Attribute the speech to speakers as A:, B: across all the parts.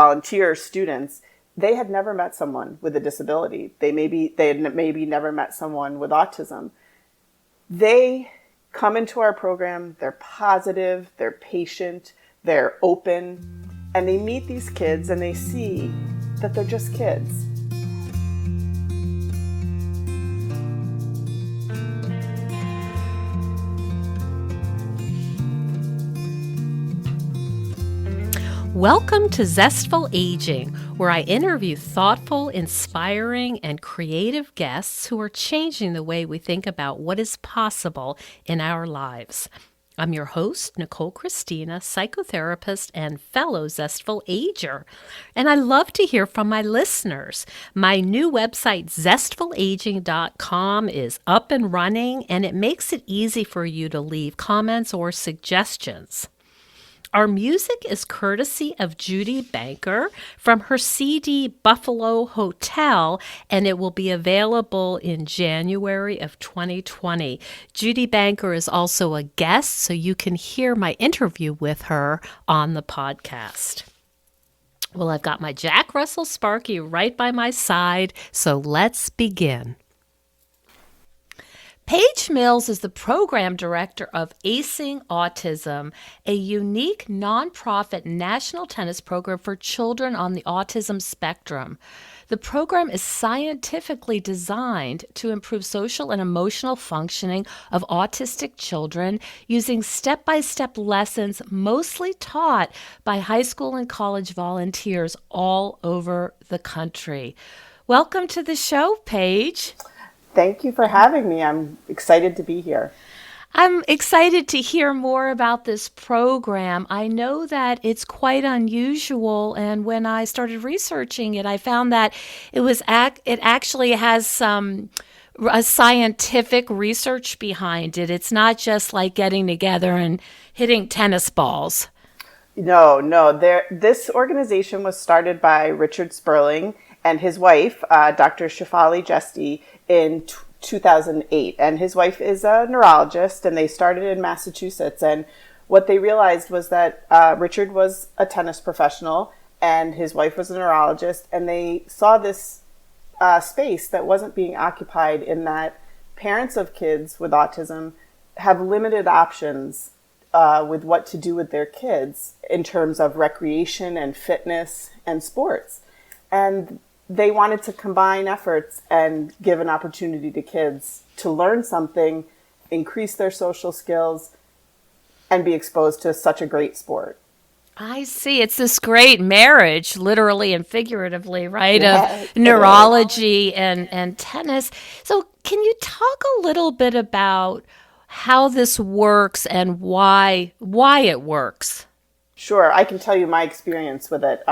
A: volunteer students, they had never met someone with a disability. They had maybe never met someone with autism. They come into our program, they're positive, they're patient, they're open, and they meet these kids and they see that they're just kids.
B: Welcome to Zestful Aging, where I interview thoughtful, inspiring, and creative guests who are changing the way we think about what is possible in our lives. I'm your host, Nicole Christina, psychotherapist and fellow Zestful Ager, and I love to hear from my listeners. My new website, zestfulaging.com, is up and running, and it makes it easy for you to leave comments or suggestions. Our music is courtesy of Judy Banker from her CD Buffalo Hotel, and it will be available in January of 2020. Judy Banker is also a guest, so you can hear my interview with her on the podcast. Well, I've got my Jack Russell Sparky right by my side, so let's begin. Paige Mills is the program director of Acing Autism, a unique nonprofit national tennis program for children on the autism spectrum. The program is scientifically designed to improve social and emotional functioning of autistic children using step-by-step lessons mostly taught by high school and college volunteers all over the country. Welcome to the show, Paige.
A: Thank you for having me. I'm excited to be here.
B: I'm excited to hear more about this program. I know that it's quite unusual, and when I started researching it, I found that it actually has a scientific research behind it. It's not just like getting together and hitting tennis balls.
A: No. This organization was started by Richard Sperling and his wife, Dr. Shefali Jesti, in 2008. And his wife is a neurologist, and they started in Massachusetts. And what they realized was that Richard was a tennis professional and his wife was a neurologist, and they saw this space that wasn't being occupied, in that parents of kids with autism have limited options with what to do with their kids in terms of recreation and fitness and sports. And they wanted to combine efforts and give an opportunity to kids to learn something, increase their social skills, and be exposed to such a great sport.
B: I see. It's this great marriage, literally and figuratively, right,
A: Yeah,
B: of neurology and tennis. So can you talk a little bit about how this works and why it works?
A: Sure. I can tell you my experience with it.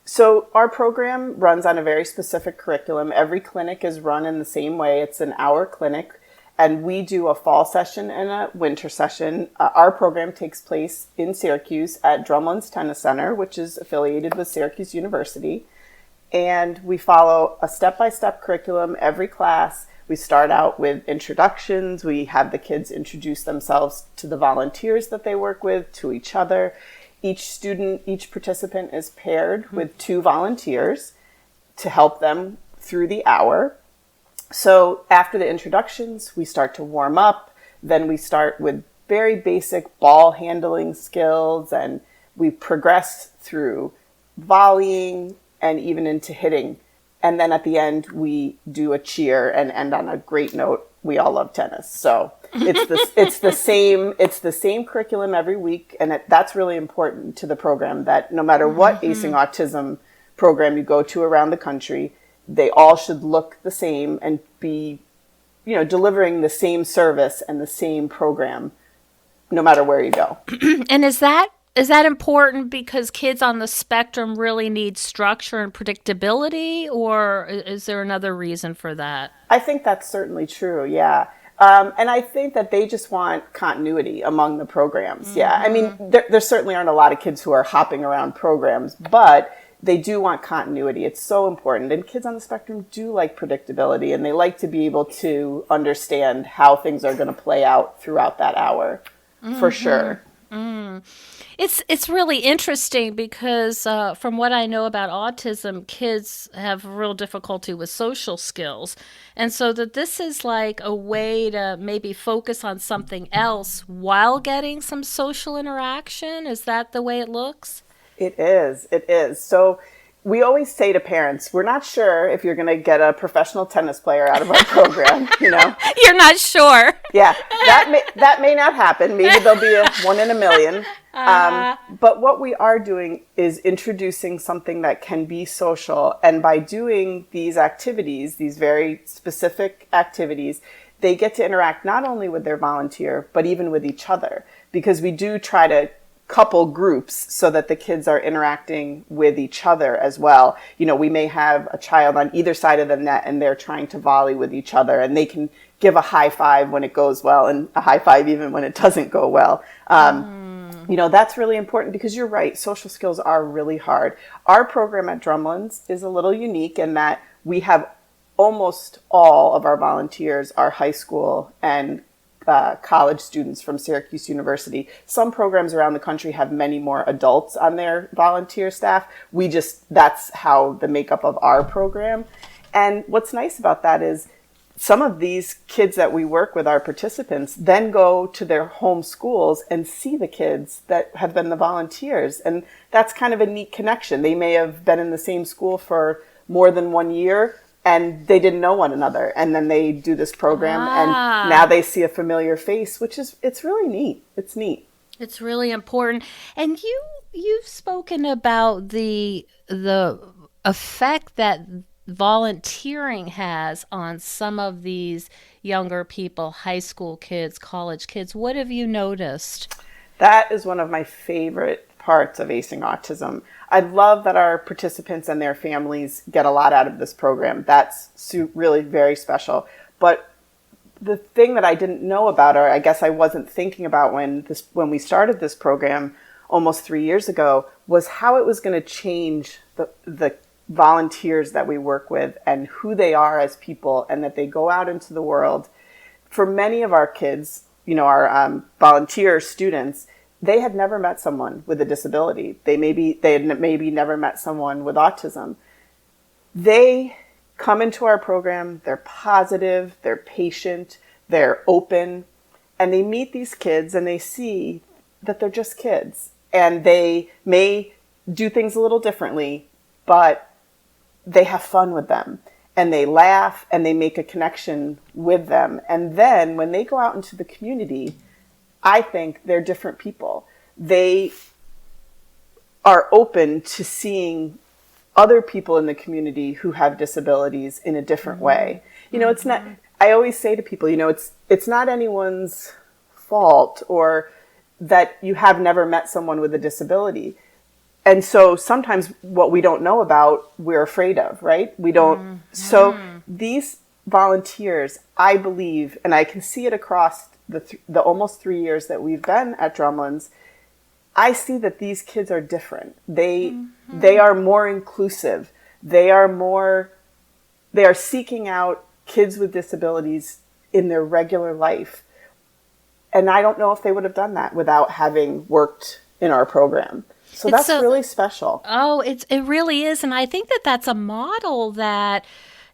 A: So our program runs on a very specific curriculum. Every clinic is run in the same way. It's an hour clinic, and we do a fall session and a winter session. Our program takes place in Syracuse at Drumlin's Tennis Center, which is affiliated with Syracuse University. And we follow a step-by-step curriculum every class. We start out with introductions. We have the kids introduce themselves to the volunteers that they work with, to each other. Each participant is paired with two volunteers to help them through the hour. So after the introductions, we start to warm up. Then we start with very basic ball handling skills, and we progress through volleying and even into hitting. And then at the end, we do a cheer and end on a great note. We all love tennis. So it's the same curriculum every week. And that's really important to the program, that no matter what Acing Autism program you go to around the country, they all should look the same and be, delivering the same service and the same program, no matter where you go.
B: And is that important because kids on the spectrum really need structure and predictability, or is there another reason for that?
A: I think that's certainly true, yeah. And I think that they just want continuity among the programs, yeah. I mean, there certainly aren't a lot of kids who are hopping around programs, but they do want continuity. It's so important. And kids on the spectrum do like predictability, and they like to be able to understand how things are going to play out throughout that hour, for sure.
B: It's really interesting because from what I know about autism, kids have real difficulty with social skills, and so that this is like a way to maybe focus on something else while getting some social interaction. Is that the way it looks?
A: It is. It is. So we always say to parents, we're not sure if you're going to get a professional tennis player out of our program, you know.
B: You're not sure.
A: Yeah, that may not happen. Maybe there'll be a one in a million. But what we are doing is introducing something that can be social. And by doing these activities, these very specific activities, they get to interact not only with their volunteer, but even with each other. Because we do try to couple groups so that the kids are interacting with each other as well. You know, we may have a child on either side of the net and they're trying to volley with each other, and they can give a high five when it goes well and a high five even when it doesn't go well. You know, that's really important because you're right. Social skills are really hard. Our program at Drumlins is a little unique in that we have almost all of our volunteers are high school and college students from Syracuse University. Some programs around the country have many more adults on their volunteer staff. That's how the makeup of our program. And what's nice about that is some of these kids that we work with, our participants, then go to their home schools and see the kids that have been the volunteers. And that's kind of a neat connection. They may have been in the same school for more than 1 year, and they didn't know one another. And then they do this program, and now they see a familiar face, it's really neat. It's neat.
B: It's really important. And you've spoken about the effect that volunteering has on some of these younger people, high school kids, college kids. What have you noticed?
A: That is one of my favorite parts of Acing Autism. I love that our participants and their families get a lot out of this program. That's really very special. But the thing that I didn't know about, or I guess I wasn't thinking about when we started this program almost 3 years ago, was how it was going to change the volunteers that we work with and who they are as people, and that they go out into the world. For many of our kids, you know, our volunteer students, they had never met someone with a disability. They had maybe never met someone with autism. They come into our program, they're positive, they're patient, they're open, and they meet these kids and they see that they're just kids. And they may do things a little differently, but they have fun with them, and they laugh, and they make a connection with them. And then when they go out into the community, I think they're different people. They are open to seeing other people in the community who have disabilities in a different way. You know, it's not, I always say to people, you know, it's not anyone's fault or that you have never met someone with a disability. And so sometimes what we don't know about, we're afraid of, right? We don't. So these volunteers, I believe, and I can see it across the almost 3 years that we've been at Drumlins, I see that these kids are different. They are more inclusive. They are seeking out kids with disabilities in their regular life. And I don't know if they would have done that without having worked in our program. So that's really special.
B: Oh, it really is. And I think that that's a model that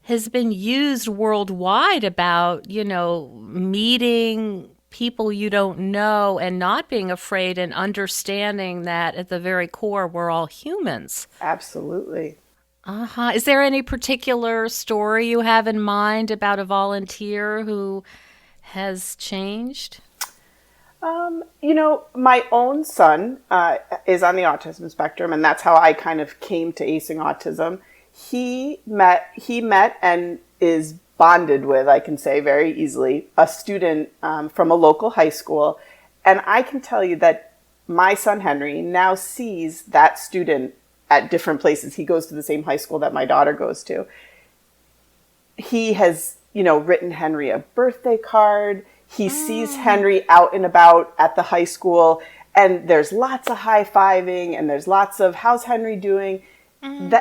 B: has been used worldwide about, you know, meeting people you don't know and not being afraid and understanding that at the very core, we're all humans.
A: Absolutely.
B: Is there any particular story you have in mind about a volunteer who has changed?
A: You know, my own son is on the autism spectrum, and that's how I kind of came to Acing Autism. He met and is bonded with, I can say very easily, a student from a local high school. And I can tell you that my son Henry now sees that student at different places. He goes to the same high school that my daughter goes to. He has, you know, written Henry a birthday card. He sees Henry out and about at the high school, and there's lots of high-fiving, and there's lots of, how's Henry doing? And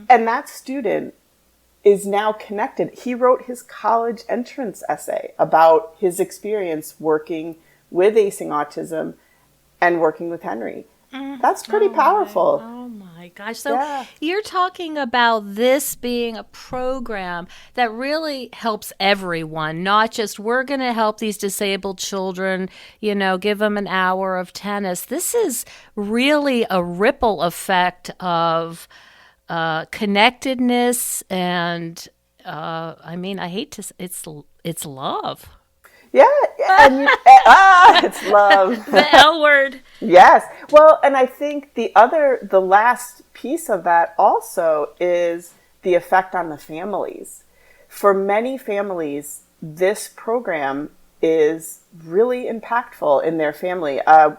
A: that student is now connected. He wrote his college entrance essay about his experience working with Acing Autism, and working with Henry. That's pretty powerful.
B: Oh my gosh. So you're talking about this being a program that really helps everyone, not just we're going to help these disabled children, give them an hour of tennis. This is really a ripple effect of connectedness and, I hate to, it's love.
A: Yeah, and it's love.
B: The L word.
A: Yes. Well, and I think the last piece of that also is the effect on the families. For many families, this program is really impactful in their family. A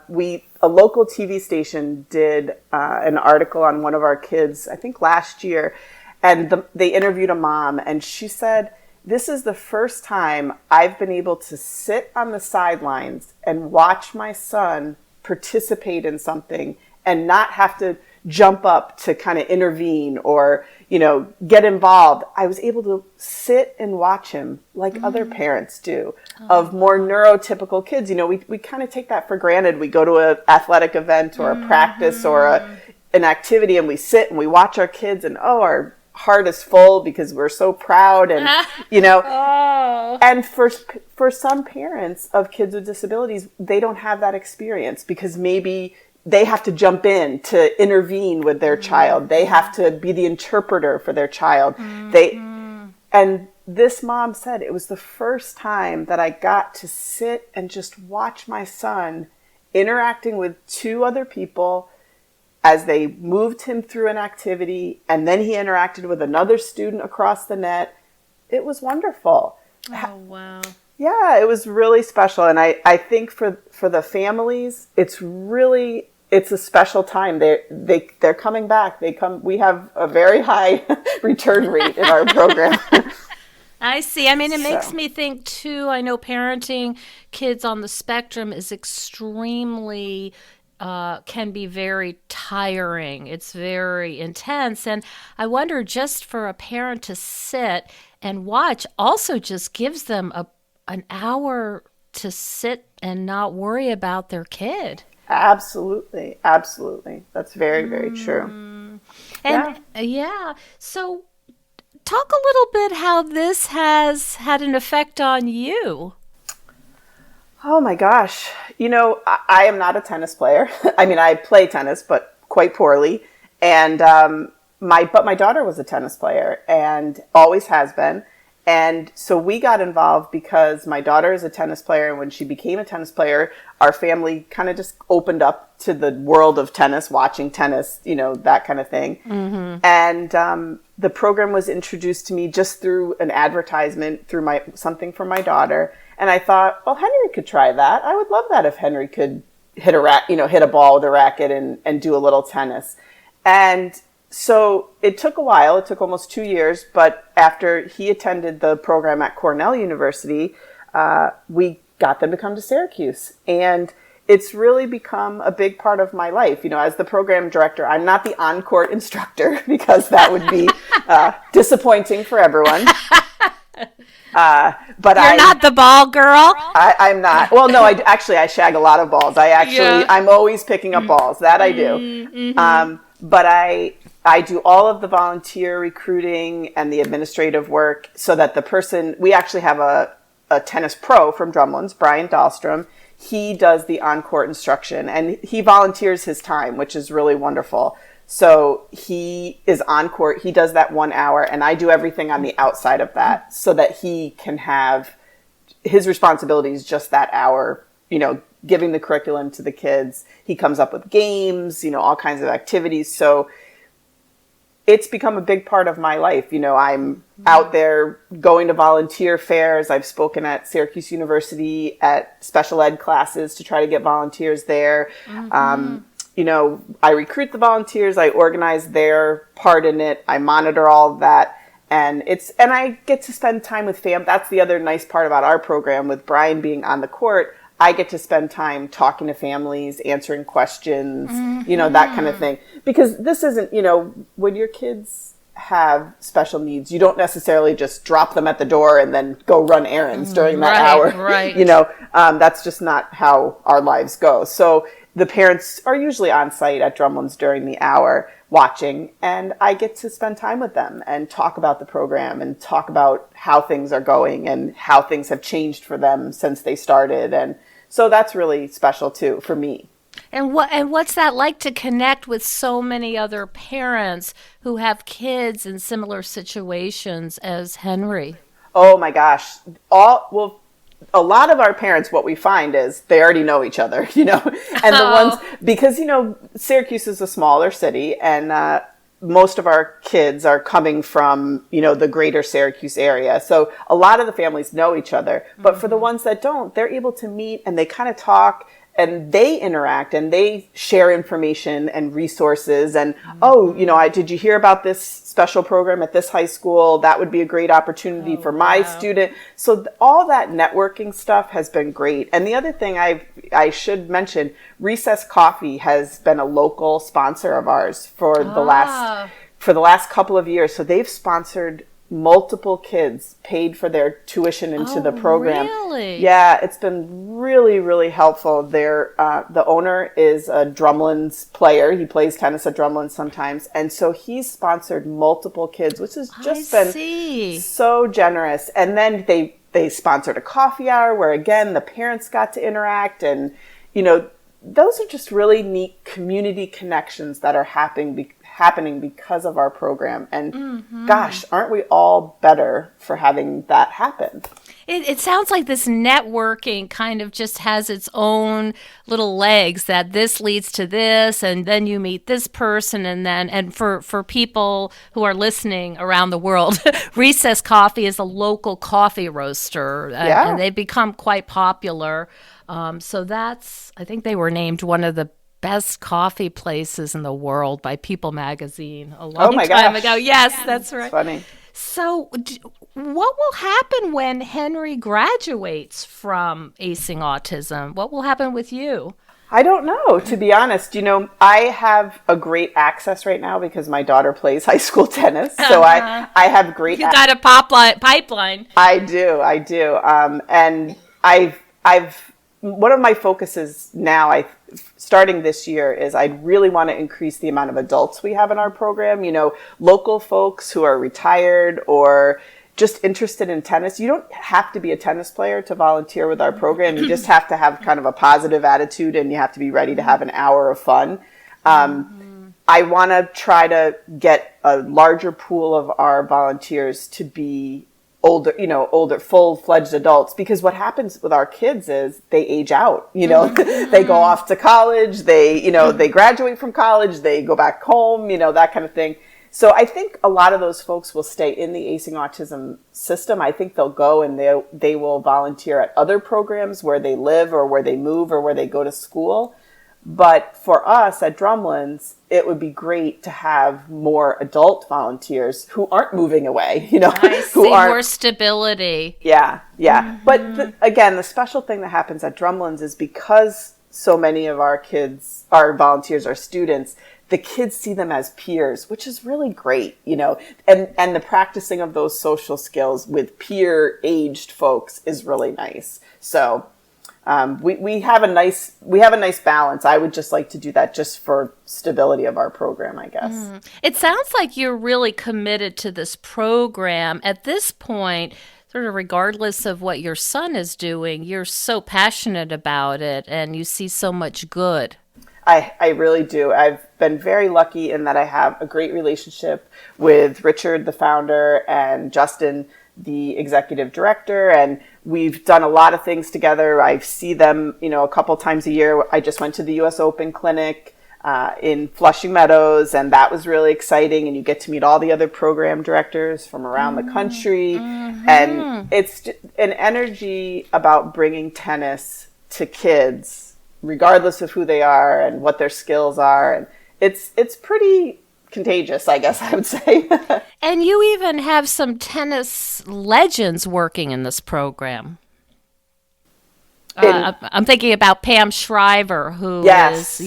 A: local TV station did an article on one of our kids, I think last year, and they interviewed a mom, and she said, "This is the first time I've been able to sit on the sidelines and watch my son participate in something and not have to jump up to kind of intervene or, get involved. I was able to sit and watch him like other parents do of more neurotypical kids. We kind of take that for granted. We go to an athletic event or a practice or an activity and we sit and we watch our kids and, our heart is full because we're so proud and and for some parents of kids with disabilities, they don't have that experience because maybe they have to jump in to intervene with their child. They have to be the interpreter for their child. And this mom said it was the first time that I got to sit and just watch my son interacting with two other people as they moved him through an activity, and then he interacted with another student across the net. It was wonderful.
B: Oh, wow. Yeah,
A: it was really special. And I think for the families, it's a special time. They're coming back. We have a very high return rate in our program.
B: I see. It makes me think too, I know parenting kids on the spectrum is extremely can be very tiring. It's very intense. And I wonder, just for a parent to sit and watch also just gives them an hour to sit and not worry about their kid.
A: Absolutely. Absolutely. That's very, very true.
B: And so talk a little bit how this has had an effect on you.
A: Oh my gosh. I am not a tennis player. I play tennis, but quite poorly. And my daughter was a tennis player and always has been. And so we got involved because my daughter is a tennis player. And when she became a tennis player, our family kind of just opened up to the world of tennis, watching tennis, that kind of thing. Mm-hmm. And the program was introduced to me just through an advertisement, through something for my daughter. And I thought, well, Henry could try that. I would love that if Henry could hit a ball with a racket and do a little tennis. And so it took a while. It took almost 2 years. But after he attended the program at Cornell University, we got them to come to Syracuse. And it's really become a big part of my life. As the program director, I'm not the on-court instructor because that would be disappointing for everyone. But
B: you're not the ball girl.
A: I'm not. Well, no, I shag a lot of balls. I'm always picking up balls. That I do. Mm-hmm. But I do all of the volunteer recruiting and the administrative work so that we actually have a tennis pro from Drumlin's, Brian Dahlstrom. He does the on-court instruction and he volunteers his time, which is really wonderful. So he is on court, he does that 1 hour, and I do everything on the outside of that so that he can have his responsibilities just that hour, giving the curriculum to the kids. He comes up with games, all kinds of activities. So it's become a big part of my life. I'm out there going to volunteer fairs. I've spoken at Syracuse University at special ed classes to try to get volunteers there. Mm-hmm. I recruit the volunteers, I organize their part in it, I monitor all of that, and I get to spend time with fam. That's the other nice part about our program with Brian being on the court. I get to spend time talking to families, answering questions, that kind of thing. Because this isn't, when your kids have special needs, you don't necessarily just drop them at the door and then go run errands during that hour. Right. That's just not how our lives go. So the parents are usually on site at Drumlins during the hour watching, and I get to spend time with them and talk about the program and talk about how things are going and how things have changed for them since they started. And so that's really special too for me.
B: And what's that like to connect with so many other parents who have kids in similar situations as Henry?
A: Oh my gosh. A lot of our parents, what we find is they already know each other, and the ones, because, Syracuse is a smaller city, and most of our kids are coming from, the greater Syracuse area. So a lot of the families know each other, but for the ones that don't, they're able to meet and they kind of talk and they interact and they share information and resources. And, did you hear about this special program at this high school? That would be a great opportunity for my student. So all that networking stuff has been great. And the other thing I should mention, Recess Coffee has been a local sponsor of ours for the last couple of years. So they've sponsored multiple kids, paid for their tuition into the program.
B: Really?
A: Yeah, it's been really, really helpful. The owner is a Drumlins player. He plays tennis at Drumlins sometimes. And so he's sponsored multiple kids, which has just been so generous. And then they sponsored a coffee hour where, again, the parents got to interact. And, those are just really neat community connections that are happening because of our program. And gosh, aren't we all better for having that happen?
B: It sounds like this networking kind of just has its own little legs, that this leads to this, and then you meet this person, and for people who are listening around the world, Recess Coffee is a local coffee roaster, and they've become quite popular. So I think they were named one of the best coffee places in the world by People magazine a long time ago. Yes, that's right.
A: Funny.
B: So what will happen when Henry graduates from Acing Autism? What will happen with you?
A: I don't know, to be honest. I have a great access right now because my daughter plays high school tennis. So I have great
B: You got a pipeline.
A: I do. And I've one of my focuses now, starting this year, is I really want to increase the amount of adults we have in our program. Local folks who are retired or just interested in tennis. You don't have to be a tennis player to volunteer with our program. You just have to have kind of a positive attitude, and you have to be ready to have an hour of fun. I want to try to get a larger pool of our volunteers to be older, full-fledged adults, because what happens with our kids is they age out, they go off to college, they graduate from college, they go back home, that kind of thing. So I think a lot of those folks will stay in the Acing Autism system. I think they'll go and they will volunteer at other programs where they live or where they move or where they go to school. But for us at Drumlins, it would be great to have more adult volunteers who aren't moving away,
B: who are more stability.
A: Yeah. But again, the special thing that happens at Drumlins is because so many of our volunteers are students, the kids see them as peers, which is really great, and the practicing of those social skills with peer-aged folks is really nice. So we have a nice balance. I would just like to do that just for stability of our program, I guess.
B: It sounds like you're really committed to this program at this point. Sort of regardless of what your son is doing, you're so passionate about it and you see so much good.
A: I really do. I've been very lucky in that I have a great relationship with Richard, the founder, and Justin, the executive director, and we've done a lot of things together. I see them, a couple times a year. I just went to the U.S. Open clinic in Flushing Meadows, and that was really exciting. And you get to meet all the other program directors from around the country. And it's an energy about bringing tennis to kids, regardless of who they are and what their skills are. And it's pretty contagious, I guess I would say.
B: And you even have some tennis legends working in this program. I'm thinking about Pam Shriver, who is,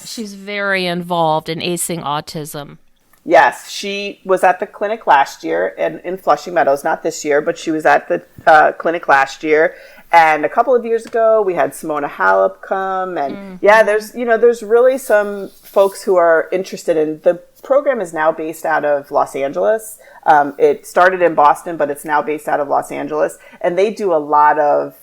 B: she's very involved in Acing Autism.
A: Yes, she was at the clinic last year in Flushing Meadows, not this year, but she was at the clinic last year. And a couple of years ago, we had Simona Halep come. And yeah, there's really some folks who are interested in the program is now based out of Los Angeles. It started in Boston, but it's now based out of Los Angeles. And they do a lot of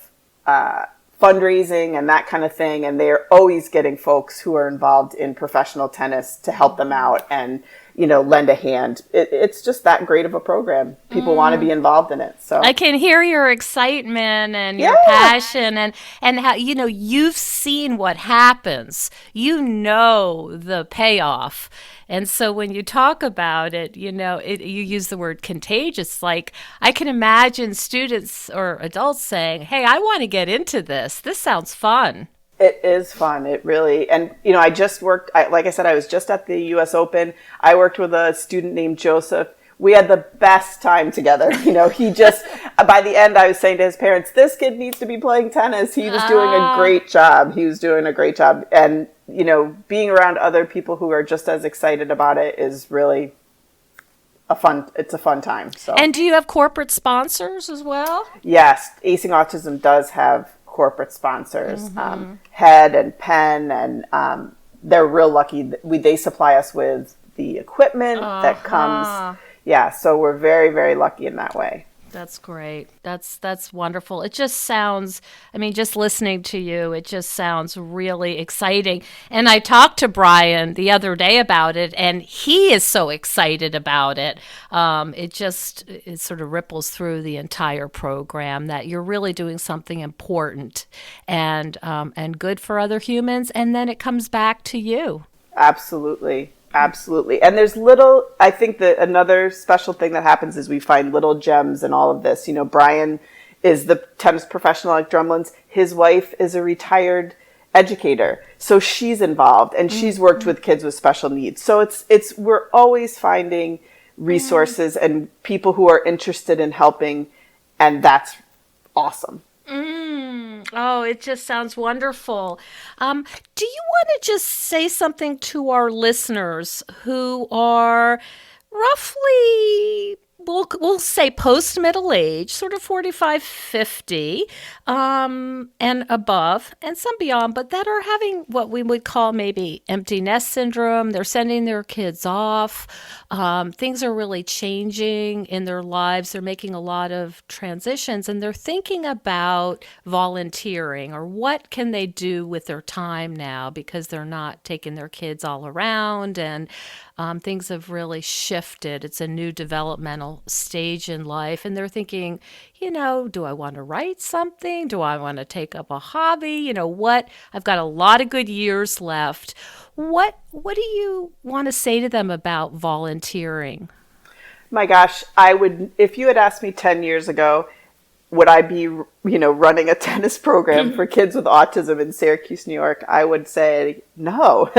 A: fundraising and that kind of thing. And they're always getting folks who are involved in professional tennis to help them out and, lend a hand. It's just that great of a program. People want to be involved in it. So
B: I can hear your excitement and your passion and how, you've seen what happens. You know the payoff. And so when you talk about it, you use the word contagious. Like I can imagine students or adults saying, hey, I want to get into this. This sounds fun.
A: It is fun. It really, and I just worked, like I said, I was just at the US Open. I worked with a student named Joseph. We had the best time together. He just, by the end, I was saying to his parents, this kid needs to be playing tennis. He was doing a great job. And, being around other people who are just as excited about it is really it's a fun time. So.
B: And do you have corporate sponsors as well?
A: Yes. Acing Autism does have corporate sponsors, Head and Penn, and they're real lucky. They supply us with the equipment that comes. Yeah, so we're very, very lucky in that way.
B: That's great. That's wonderful. It just sounds, just listening to you, it just sounds really exciting. And I talked to Brian the other day about it, and he is so excited about it. It sort of ripples through the entire program that you're really doing something important and good for other humans, and then it comes back to you.
A: Absolutely. Absolutely. And I think that another special thing that happens is we find little gems in all of this. Brian is the tennis professional at Drumlins. His wife is a retired educator. So she's involved and she's worked with kids with special needs. So we're always finding resources and people who are interested in helping. And that's awesome.
B: Oh, it just sounds wonderful. Do you want to just say something to our listeners who are roughly, we'll say post-middle age, sort of 45, 50, and above, and some beyond, but that are having what we would call maybe empty nest syndrome. They're sending their kids off. Things are really changing in their lives. They're making a lot of transitions, and they're thinking about volunteering or what can they do with their time now because they're not taking their kids all around, and things have really shifted. It's a new developmental stage in life, and they're thinking, do I want to write something? Do I want to take up a hobby? What? I've got a lot of good years left. What do you want to say to them about volunteering?
A: My gosh, if you had asked me 10 years ago, would I be, running a tennis program for kids with autism in Syracuse, New York? I would say no.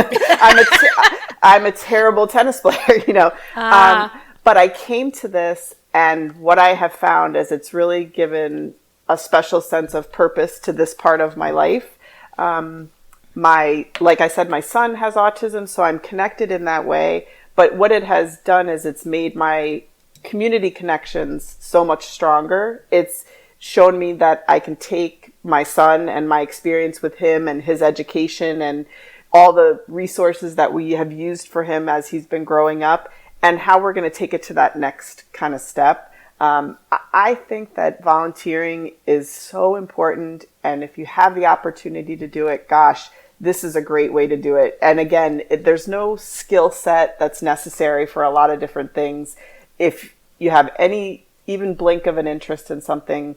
A: I'm a terrible tennis player, but I came to this, and what I have found is it's really given a special sense of purpose to this part of my life. Like I said, my son has autism, so I'm connected in that way. But what it has done is it's made my community connections so much stronger. It's shown me that I can take my son and my experience with him and his education and all the resources that we have used for him as he's been growing up and how we're going to take it to that next kind of step. I think that volunteering is so important. And if you have the opportunity to do it, gosh, this is a great way to do it. And again, there's no skill set that's necessary for a lot of different things. If you have any even blink of an interest in something,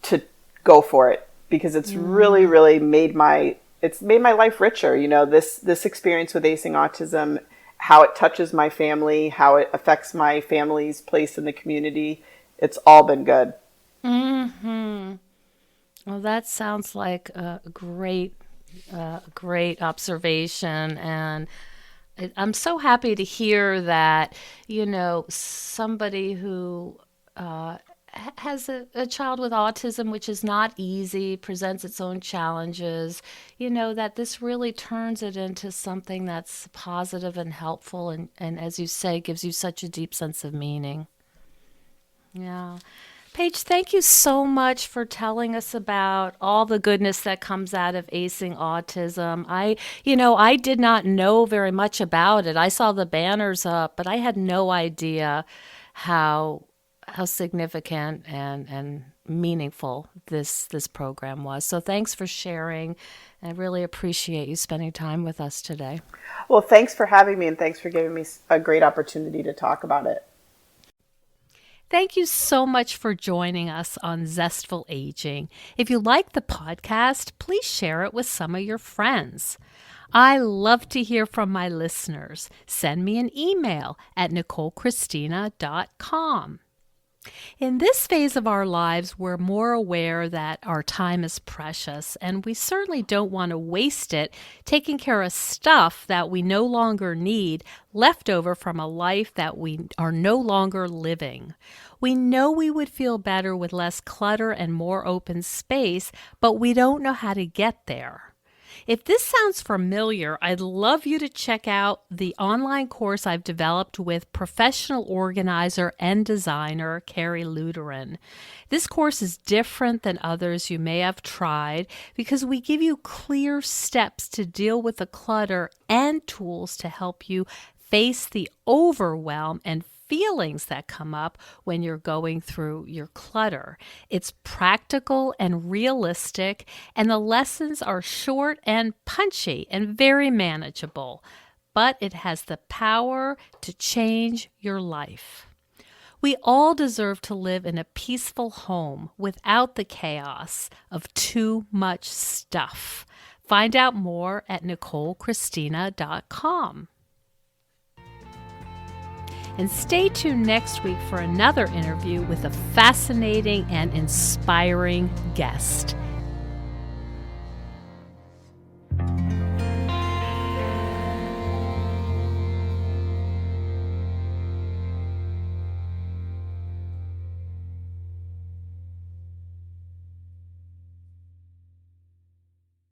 A: to go for it, because it's really, really made my life richer. This experience with acing autism, how it touches my family, how it affects my family's place in the community. It's all been good.
B: Mm-hmm. Well, that sounds like a great observation. And I'm so happy to hear that, somebody who has a child with autism, which is not easy, presents its own challenges, that this really turns it into something that's positive and helpful and as you say, gives you such a deep sense of meaning. Yeah. Paige, thank you so much for telling us about all the goodness that comes out of acing autism. I did not know very much about it. I saw the banners up, but I had no idea how significant and meaningful this program was. So thanks for sharing. I really appreciate you spending time with us today.
A: Well, thanks for having me, and thanks for giving me a great opportunity to talk about it.
B: Thank you so much for joining us on Zestful Aging. If you like the podcast, please share it with some of your friends. I love to hear from my listeners. Send me an email at NicoleChristina.com. In this phase of our lives, we're more aware that our time is precious, and we certainly don't want to waste it taking care of stuff that we no longer need, left over from a life that we are no longer living. We know we would feel better with less clutter and more open space, but we don't know how to get there. If this sounds familiar, I'd love you to check out the online course I've developed with professional organizer and designer Carrie Luderin. This course is different than others you may have tried because we give you clear steps to deal with the clutter and tools to help you face the overwhelm and feelings that come up when you're going through your clutter. It's practical and realistic, and the lessons are short and punchy and very manageable, but it has the power to change your life. We all deserve to live in a peaceful home without the chaos of too much stuff. Find out more at NicoleChristina.com. And stay tuned next week for another interview with a fascinating and inspiring guest.